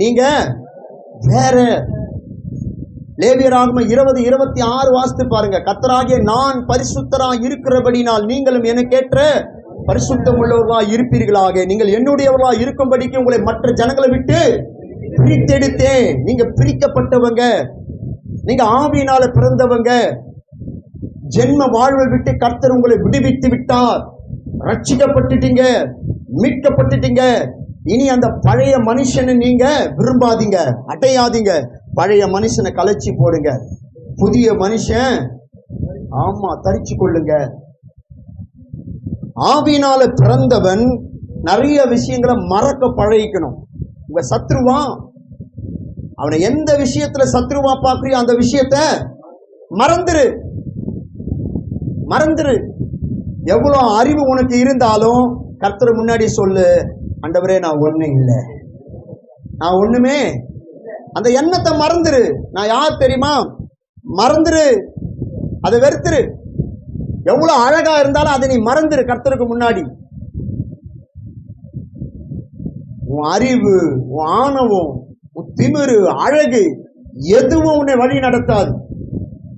நீங்க வேற. லேவியராகமம் 20:26 வாசித்து பாருங்க. கர்த்தராகிய நான் பரிசுத்தராய் இருக்கிறபடினால் நீங்களும் எனக்கேற்ற பரிசுத்தம் உள்ளவர்களா இருப்பீர்களாக. நீங்கள் என்னுடையவர்களா இருக்கும்படிக்கு உங்களை மற்ற ஜனங்களை விட்டு பிரித்தெடுத்தேன். நீங்க பிரிக்கப்பட்டவங்க, நீங்க ஆவியினால பிறந்தவங்க. ஜென்ம வாழ்வை விட்டு கர்த்தர் உங்களை விடுவித்து விட்டார். ரட்சிக்கப்பட்டுட்டீங்க, மீட்கப்பட்டுட்டீங்க. இனி அந்த பழைய மனுஷனை நீங்க விரும்பாதீங்க, அடையாதீங்க. பழைய மனுஷனை கலைச்சி போடுங்க, புதிய மனுஷன் தரிச்சு கொள்ளுங்க. ஆவியினால பிறந்தவன் நிறைய விஷயங்களை மறக்க பழகிக்கணும். உங்க சத்ருவா, அவனை எந்த விஷயத்துல சத்ருவா பாக்குறியோ அந்த விஷயத்த மறந்துரு. எவ்வளவு அறிவு உனக்கு இருந்தாலும் கர்த்தர் முன்னாடி சொல்லு, ஆண்டவரே நான் ஒண்ணு இல்லை, நான் ஒண்ணுமே. அந்த எண்ணத்தை மறந்துரு. நான் யார் தெரியுமா? மறந்துரு, அதை வெறுத்துரு. எவ்வளவு அழகா இருந்தாலும் அதை நீ மறந்துரு கர்த்தருக்கு முன்னாடி. உன் அறிவு, உன் ஆணவம், உன் திமிரு, அழகு எதுவும் உன்னை வழி நடத்தாது.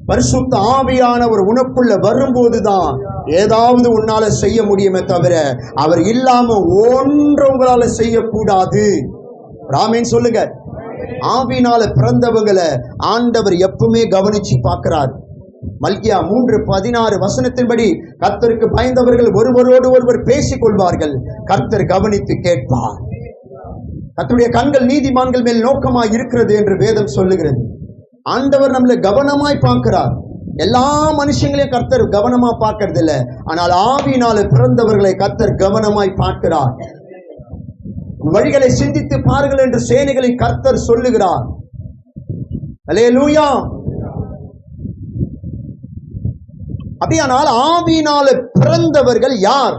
பரிசுத்த ஆவியானவர் உனக்குள்ள வரும்போதுதான் ஏதாவது உன்னால செய்ய முடியுமே தவிர அவர் இல்லாம ஒன்று உங்களால செய்யக்கூடாது. ஆமென் சொல்லுங்க. ஆவியினால பிறந்தவங்களை ஆண்டவர் எப்பவுமே கவனிச்சு பார்க்கிறார். மல்கியா 3:16 கர்த்தருக்கு பயந்தவர்கள் ஒருவரோடு ஒருவர் பேசிக் கொள்வார்கள், கர்த்தர் கவனித்து கேட்பார். கர்த்தருடைய கண்கள் நீதிமான்கள் மேல் நோக்கமாய் இருக்கிறது என்று வேதம் சொல்லுகிறது. ஆண்டவர் நம்மளை கவனமாய் பார்க்கிறார். எல்லா மனுஷங்களையும் கர்த்தர் கவனமா பார்க்கறது இல்லை, ஆனால் ஆவியினால பிறந்தவர்களை கர்த்தர் கவனமாய் பார்க்கிறார். வழிகளை சிந்தித்து பாருங்கள் என்று சேனைகளின் கர்த்தர் சொல்லுகிறார். அல்லேலூயா. அப்படியானால் ஆவியினால பிறந்தவர்கள் யார்?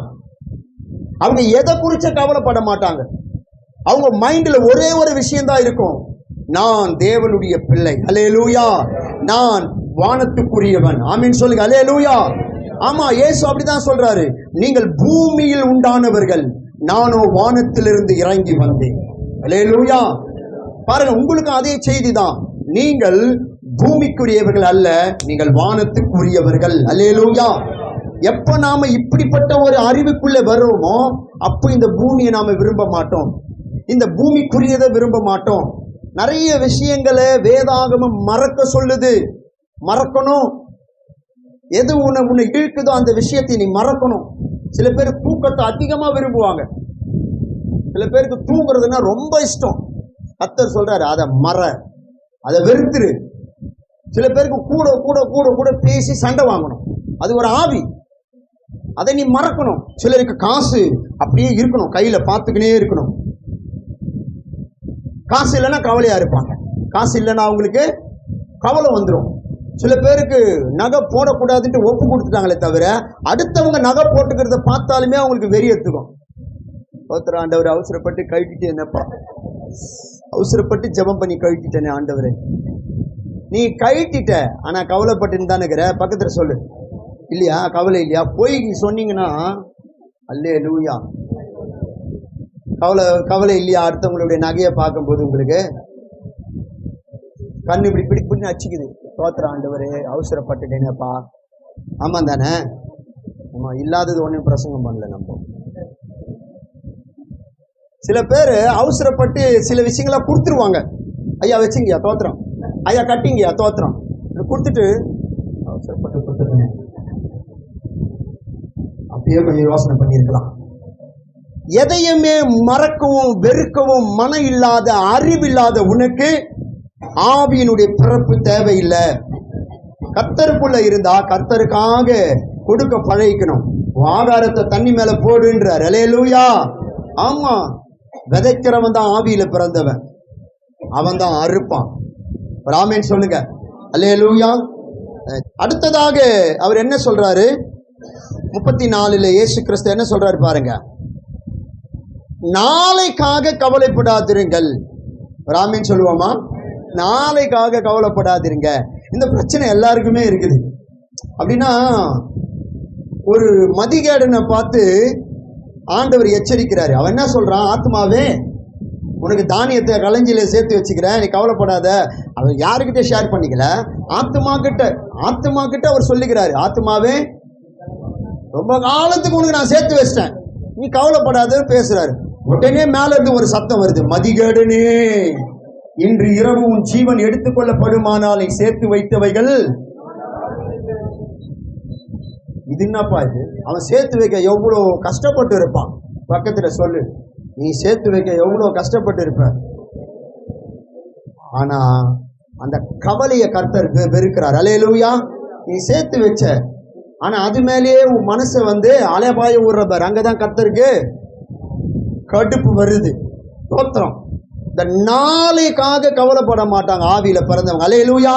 அவங்க எதை குறிச்ச கவலைப்பட மாட்டாங்க. அவங்க மைண்ட்ல ஒரே ஒரு விஷயம் தான் இருக்கும், நான் தேவனுடைய பிள்ளை. அல்லேலூயா. நான் வானத்துக்குரியவன். ஆமீன் சொல்லுங்க. அல்லேலூயா. ஆமா, இயேசு அப்படிதான் சொல்றாரு, நீங்கள் பூமியில் உண்டானவர்கள், நானோ வானத்திலிருந்து இறங்கி வந்தேன். அல்லேலூயா. பாருங்க, உங்களுக்கு அதே செய்தி தான். நீங்கள் பூமிக்குரியவர்கள் அல்ல, நீங்கள் வானத்துக்குரியவர்கள். அல்லேலூயா. எப்ப நாம இப்படிப்பட்ட ஒரு அறிவுக்குள்ள வருவோமோ அப்போ இந்த பூமியை நாம விரும்ப மாட்டோம், இந்த பூமிக்குரியதை விரும்ப மாட்டோம். நிறைய விஷயங்களை வேதாகமம் மறக்க சொல்லுது. மறக்கணும். எது உன்னை இழுக்குதோ அந்த விஷயத்தை நீ மறக்கணும். சில பேர் தூக்கத்தை அதிகமா விரும்புவாங்க, சில பேருக்கு தூங்குறதுன்னா ரொம்ப இஷ்டம். கர்த்தர் சொல்றாரு, அதை அதை வெறுத்துரு. சில பேருக்கு கூட கூட கூட கூட பேசி சண்டை வாங்கணும், அது ஒரு ஆவி, அதை நீ மறக்கணும். சிலருக்கு காசு அப்படியே இருக்கணும், கையில பார்த்துக்கினே இருக்கணும். காசு இல்லைன்னா கவலையா இருப்பாங்க, காசு இல்லைன்னா அவங்களுக்கு கவலை வந்துடும். சில பேருக்கு நகை போடக்கூடாதுன்ட்டு ஒப்பு கொடுத்துட்டாங்களே தவிர அடுத்தவங்க நகை போட்டுக்கிறத பார்த்தாலுமே அவங்களுக்கு வெறி எடுத்துக்கும். ஒருத்தர், ஆண்டவர் அவசரப்பட்டு கழட்டிட்டேனப்பா, அவசரப்பட்டு ஜெபம் பண்ணி கழட்டிட்டேனே ஆண்டவரே. நீ கழட்டிட்ட, ஆனா கவலைப்பட்டுன்னு தானே இருக்கிற. பக்கத்துல சொல்லு, இல்லையா கவலை இல்லையா? போய் நீ சொன்னீங்கன்னா அல்லேலூயா. கவலை இல்லையா? அடுத்தவங்களுடைய நகையை பார்க்கும்போது உங்களுக்கு கண்ணு இப்படி பிடிப்பிடின்னு அச்சுக்குது. தோத்திர ஆண்டவரே அவசரப்பட்டுட்டேனேப்பா. ஆமா தானே? ஆமா, இல்லாதது ஒன்றும் பிரசங்கம் பண்ணல நம்ம. சில பேர் அவசரப்பட்டு சில விஷயங்களா கொடுத்துருவாங்க. ஐயா வச்சுங்கயா தோத்திரம், ஐயா கட்டிங்கயா தோத்திரம் கொடுத்துட்டு அவசரப்பட்டு கொடுத்துருங்க. அப்படியே கொஞ்சம் யோசனை பண்ணியிருக்கலாம். எதையுமே மறக்கவும் வெறுக்கவும் மனம் இல்லாத அறிவில்லாத உனக்கு ஆவியினுடைய பிறப்பு தேவையில்லை. கர்த்தருக்குள்ள இருந்தா கர்த்தருக்காக கொடுக்க பழகிக்கணும். ஆகாரத்தை தண்ணி மேல போடுன்றார். அல்லேலூயா. ஆமா, விதைக்கிறவன் தான் ஆவியில பிறந்தவன், அவன் தான் அறுப்பான். ஆமென் சொல்லுங்க. அல்லேலூயா. அடுத்ததாக அவர் என்ன சொல்றாரு? 34 இயேசு கிறிஸ்து என்ன சொல்றாரு பாருங்க, நாளைக்காக கவலைப்படாதிருங்கள். ஆமென் சொல்லுவோமா? நாளைக்காக கவலைப்படாதிருங்க. இந்த பிரச்சனை எல்லாருக்குமே இருக்குது. அப்படின்னா ஒரு மதிகேடனை பார்த்து ஆண்டவர் எச்சரிக்கிறாரு. அவன் என்ன சொல்றான்? ஆத்மாவே, உனக்கு தானியத்தை களஞ்சியில சேர்த்து வச்சுக்கிறேன், நீ கவலைப்படாத. அவர் யாருக்கிட்ட ஷேர் பண்ணிக்கல, ஆத்மா கிட்ட அவர் சொல்லுகிறாரு. ஆத்மாவே ரொம்ப காலத்துக்கு உனக்கு நான் சேர்த்து வச்சிட்டேன், நீ கவலைப்படாத பேசுறாரு. உடனே மேல இருந்து ஒரு சத்தம் வருது, மதிகேடனே, இன்று இரவு உன் ஜீவன் எடுத்துக்கொள்ளப்படுமானால் நீ சேர்த்து வைத்தவைகள். இது என்னப்பா இது? அவன் சேர்த்து வைக்க எவ்வளவு கஷ்டப்பட்டு இருப்பான். பக்கத்துல சொல்லு, நீ சேர்த்து வைக்க எவ்வளவு கஷ்டப்பட்டு இருப்ப. ஆனா அந்த கவலைய கர்த்தர் வெறுக்கிறார். அல்லேலூயா. நீ சேர்த்து வச்ச, ஆனா அது மேலேயே உன் மனசை அலைபாய விடுறப்பார். அங்கதான் கர்த்தருக்கு கடுப்பு வருது. தோத்திரம். இந்த நாளைக்காக கவலைப்பட மாட்டாங்க ஆவியில பிறந்தவங்க. அல்லேலூயா.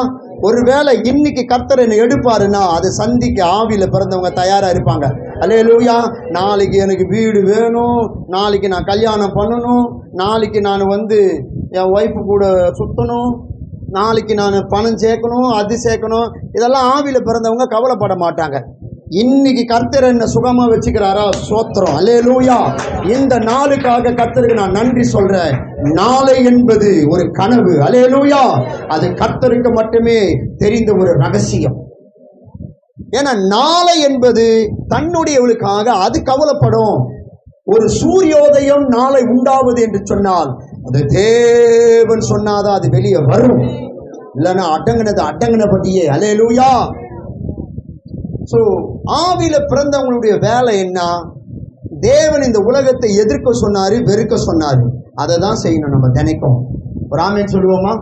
ஒருவேளை இன்னைக்கு கர்த்தர் என்னை எடுப்பாருன்னா அதை சந்திக்க ஆவியில பிறந்தவங்க தயாரா இருப்பாங்க. அல்லேலூயா. நாளைக்கு எனக்கு வீடு வேணும், நாளைக்கு நான் கல்யாணம் பண்ணணும், நாளைக்கு நான் என் ஒய்ஃபு கூட சுத்தணும், நாளைக்கு நான் பணம் சேர்க்கணும், அது சேர்க்கணும். இதெல்லாம் ஆவியில பிறந்தவங்க கவலைப்பட மாட்டாங்க. இன்னைக்கு கர்த்தர் என்ன சுகமா வச்சுக்கிறாரா? சோத்திரம். அல்லேலூயா. இந்த நாளுக்காக கர்த்தருக்கு நான் நன்றி சொல்றேன். நாளை என்பது ஒரு கனவு. அல்லேலூயா. அது கர்த்தருக்கு மட்டுமே தெரிந்த ஒரு ரகசியம். ஏன்னா நாளை என்பது தன்னுடையவளுக்காக அது கவலைப்படும். ஒரு சூரியோதயம் நாளை உண்டாவது என்று சொன்னால் அது தேவன் சொன்னாதான் அது வெளியே வரும். இல்லைன்னா அடங்கினபடியே. அல்லேலூயா. சோ ஆவியில பிறந்தவங்களுடைய வேலை என்ன? தேவன் இந்த உலகத்தை எதிர்க்க சொன்னாரு, வெறுக்க சொன்னாரு, அதை தான் செய்யணும் நம்ம தினைக்கும். ஒரு ஆமென் சொல்லுவோமா?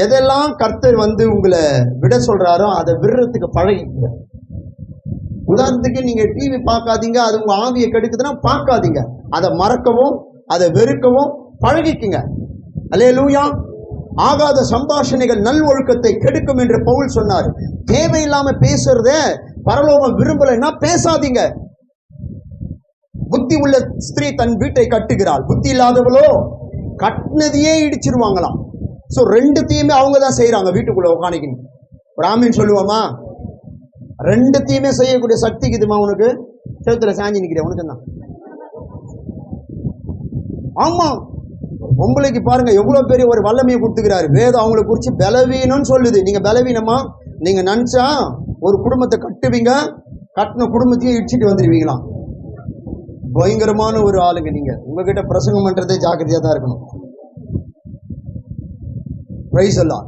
எதெல்லாம் கர்த்தர் உங்களை விட சொல்றாரோ அதை விடுறதுக்கு பழகிங்க. உதாரணத்துக்கு நீங்க டிவி பார்க்காதீங்க, அது உங்க ஆவியை கெடுக்குதுன்னா பார்க்காதீங்க. அதை மறக்கவும் அதை வெறுக்கவும் பழகிக்குங்க. அல்லேலூயா. ஆகாத சம்பாஷணைகள் நல் ஒழுக்கத்தை கெடுக்கும் என்று பவுல் சொன்னார். தேவையில்லாம பேசுறத பரலோகம் விரும்பலைன்னா பேசாதீங்க. புத்தி உள்ள ஸ்திரீ தன் வீட்டை கட்டுகிறாள், புத்தி இல்லாதவளோ கட்டினதையே இடிச்சிருவாங்களாம். சோ ரெண்டுத்தையுமே அவங்க தான் செய்யறாங்க. வீட்டுக்குள்ள உட்காந்துக்கணும். ஒரு ஆமீன் சொல்லுவோமா? ரெண்டுத்தையுமே செய்யக்கூடிய சக்திக்கு இதுமா உனக்கு. செவத்துல சாஞ்சி நிக்கிற உனக்கு தான். ஆமா, உங்களுக்கு பாருங்க எவ்வளவு பெரிய ஒரு வல்லமையை கொடுத்துக்கிறாரு. வேதம் அவங்களை குறிச்சு பலவீனம்னு சொல்லுது. நீங்க பலவீனமா நீங்க நினைச்சா ஒரு குடும்பத்தை கட்டுவீங்க, கட்டின குடும்பத்தையும் இடிச்சிட்டு வந்துருவீங்களாம். பயங்கரமான ஒரு ஆளுங்க நீங்க. உங்ககிட்ட பிரசங்கம் பண்றதே ஜாக்கிரதையா தான் இருக்கணும். பிரைஸ் எல்லாம்.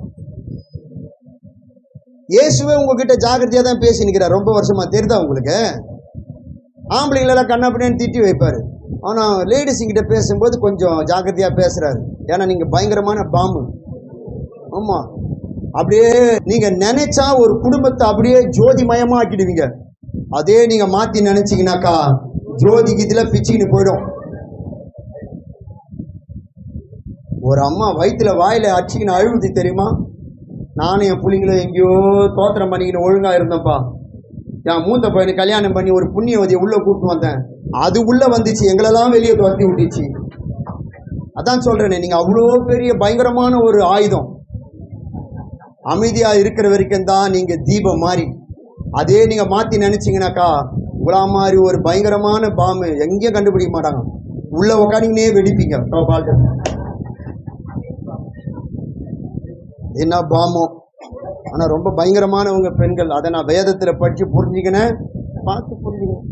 இயேசுவே உங்ககிட்ட ஜாக்கிரதையா தான் பேசி நிற்கிறார். ரொம்ப வருஷமா தெரியுதா உங்களுக்கு? ஆம்பளைங்களெல்லாம் கண்ணாப்படின்னு திட்டி வைப்பாரு. ஆனா லேடிஸ் கிட்ட பேசும்போது கொஞ்சம் ஜாக்கிரதையா பேசுறாரு. ஏன்னா நீங்க பயங்கரமான பாம்பு. ஆமா, அப்படியே நீங்க நினைச்சா ஒரு குடும்பத்தை அப்படியே ஜோதிமயமா ஆக்கிடுவீங்க. அதே நீங்க மாத்தி நினைச்சீங்கன்னாக்கா ஜோதிக்கு இதுல பிச்சுக்கின்னு போயிடும். ஒரு அம்மா வயிற்றுல வாயில அடிச்சுக்கின்னு அழுவுது தெரியுமா? நானும் என் பிள்ளைங்களும் எங்கேயோ தோத்திரம் பண்ணிக்கின்னு ஒழுங்கா இருந்தேன்ப்பா. என் மூத்த பையனை கல்யாணம் பண்ணி ஒரு புண்ணியவதியை உள்ள கூப்பிட்டு வந்தேன். அது உள்ள வந்துச்சு, எங்களெல்லாம் வெளியே துரத்தி விட்டுச்சு. அதான் சொல்றேனே, நீங்க அவ்வளோ பெரிய பயங்கரமான ஒரு ஆயுதம். அமைதியா இருக்கிற வரைக்கும் தான் நீங்க தீபம் மாறி. அதே நீங்க மாத்தி நினைச்சீங்கன்னாக்கா உலா மாதிரி ஒரு பயங்கரமான பாம்பு எங்கேயும் கண்டுபிடிக்க மாட்டாங்க. உள்ள உக்காண்டிங்கன்னே வெடிப்பீங்க. என்ன பாம்போ. ஆனா ரொம்ப பயங்கரமானவங்க பெண்கள். அதை நான் வேதத்துல படிச்சு புரிஞ்சுக்கினேன், பார்த்து புரிஞ்சுக்கினேன்.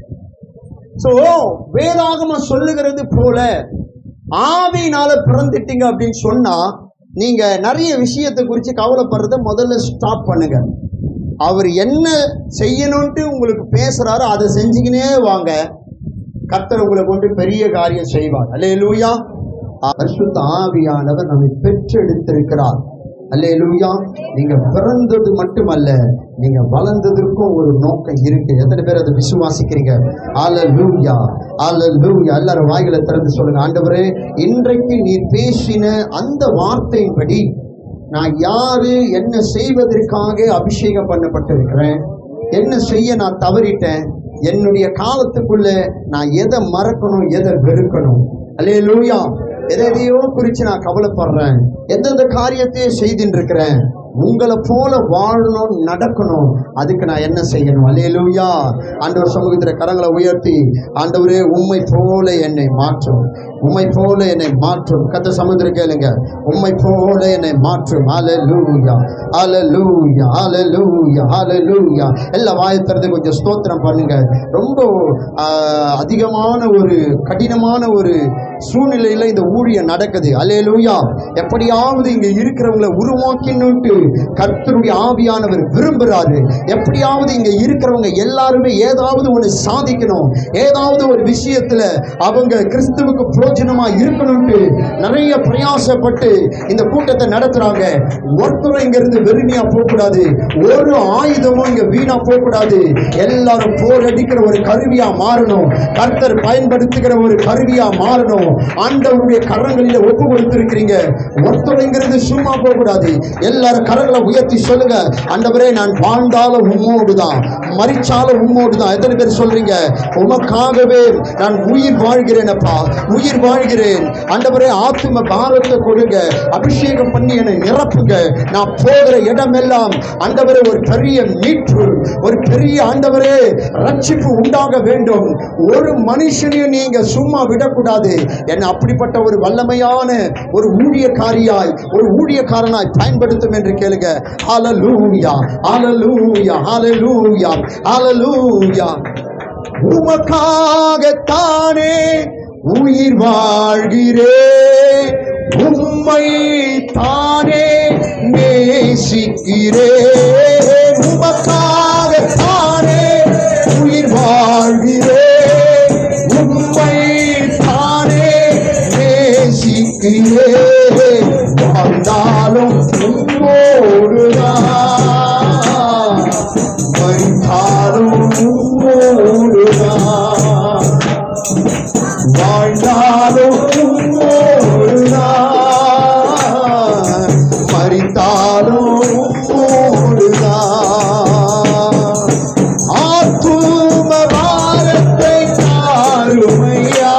சோ வேதாகம சொல்லுகிறது போல ஆவியினால பிறந்துட்டீங்க அப்படின்னு சொன்னா நீங்க நிறைய விஷயத்தை குறித்து கவலைப்படுறத முதல்ல ஸ்டாப் பண்ணுங்க. அவர் என்ன செய்யணும்ட்டு உங்களுக்கு பேசுறாரோ அதை செஞ்சுக்கினே வாங்க. கர்த்தர் உங்களை கொண்டு பெரிய காரியம் செய்வார். அல்லேலூயா. பரிசுத்த ஆவியானவர் நம்மை பெற்றெடுத்திருக்கிறார். அல்லேலூயா. நீங்க பிறந்தது மட்டுமல்ல, நீங்க வளர்ந்ததற்கும் ஒரு நோக்கம் இருக்கு. எத்தனை பேர் அதை விசுவாசிக்கிறீங்க? அல்லேலூயா, அல்லேலூயா. எல்லாரும் வாய்களை திறந்து சொல்லுங்க. ஆண்டவரே, இன்றைக்கு நீ பேசின அந்த வார்த்தையின்படி நான் யாரு, என்ன செய்வதற்காக அபிஷேகம் பண்ணப்பட்டிருக்கிறேன், என்ன செய்ய நான் தவறிட்டேன், என்னுடைய காலத்துக்குள்ள நான் எதை மறக்கணும், எதை வெறுக்கணும். அல்லேலூயா. எதையோ குறித்து நான் கவலைப்படுறேன், எந்தெந்த காரியத்தையும் செய்துட்டு இருக்கிறேன், உங்களை போல வாழணும், நடக்கணும், அதுக்கு நான் என்ன செய்யணும்? அல்லேலூயா. ஆண்டவர் சமூகத்தில் கரங்களை உயர்த்தி, ஆண்டவரே உம்மை போல என்னை மாற்றும், உம்மை போல என்னை மாற்றும். கர்த்தர் சமுத்திரம் கேளுங்க, உம்மை போல என்னை மாற்றும். ஹல்லேலூயா, ஹல்லேலூயா, ஹல்லேலூயா, ஹல்லேலூயா. எல்லா வாயத்திறந்து கொஞ்சம் ஸ்தோத்திரம் பண்ணுங்க. ரொம்ப அதிகமான ஒரு கடினமான ஒரு சூழ்நிலையில இந்த ஊழியம் நடக்குது. ஹல்லேலூயா. எப்படியாவது இங்க இருக்கிறவங்களை உருவாக்கினுட்டு கர்த்தருடைய ஆவியானவர் விரும்புறாரு. எப்படியாவது இங்க இருக்கிறவங்க எல்லாருமே ஏதாவது ஒன்று சாதிக்கணும், ஏதாவது ஒரு விஷயத்துல அவங்க கிறிஸ்துவுக்கு பிரயோஜனமா இருக்கணும்னு நிறைய பிரயாசப்பட்டு இந்த கூட்டத்தை நடத்துறாங்க. ஒருத்தரும் இங்க இருந்து வெறுமையா போகக்கூடாது, ஒரு ஆயுதமும் இங்க வீணா போகக்கூடாது. எல்லாரும் போர் அடிக்கிற ஒரு கருவியா மாறணும், கர்த்தர் பயன்படுத்துகிற ஒரு கருவியா மாறணும். ஆண்டவருடைய கரங்களில ஒப்பு கொடுத்திருக்கிறீங்க. ஒருத்தரும் இங்க இருந்து சும்மா போகக்கூடாது. எல்லாரும் கரங்களை உயர்த்தி சொல்லுங்க, ஆண்டவரே நான் வாழ்ந்தாலும் உம்மோடு தான், மரிச்சாலும் உம்மோடு தான். எத்தனை பேர் சொல்றீங்க, உமக்காகவே நான் உயிர் வாழ்கிறேன் அப்பா, உயிர் வாழ்கிறேன். ஆண்டவரே ஆத்தும பாரத்தை கொடுங்க, அபிஷேகம் பண்ணி என்னை நிரப்புங்க. நான் போகிற இடமெல்லாம் ஆண்டவரே ஒரு பெரிய மீட்பு, ஒரு பெரிய ஆண்டவரே ரட்சிப்பு உண்டாக வேண்டும். ஒரு மனுஷனையும் நீங்க சும்மா விடக்கூடாது. என்ன அப்படிப்பட்ட ஒரு வல்லமையான ஒரு ஊழியக்காரியாய், ஒரு ஊழியக்காரனாய் பயன்படுத்தும் என்று கேளுங்க. ஹல்லேலூயா, ஹல்லேலூயா, ஹல்லேலூயா, ஹல்லேலூயா. உமக்காகத்தானே உயிர் வாழ்கிறேன், உம்மை தானே நேசிக்கிறேன். உமக்காகத்தானே உயிர் வாழ்கிறேன், உம்மை தானே நேசிக்கிறேன். வாழ்ந்தாலும் உம்மோடுதான், மரித்தாலும் உம்மோடுதான். வாழ்ந்தாலும் உம்மோடுதான், மரித்தாலும் உம்மோடுதான். ஆத்தும பாரத்தை தாருமையா,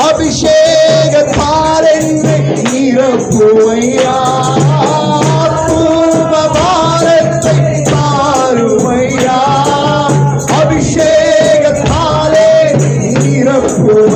அபிஷேகத்தால் என்னை நிரப்புமையா. ஆத்தும பாரத்தை தாருமையா, அபிஷேகத்தாலே நிரப்புமையா.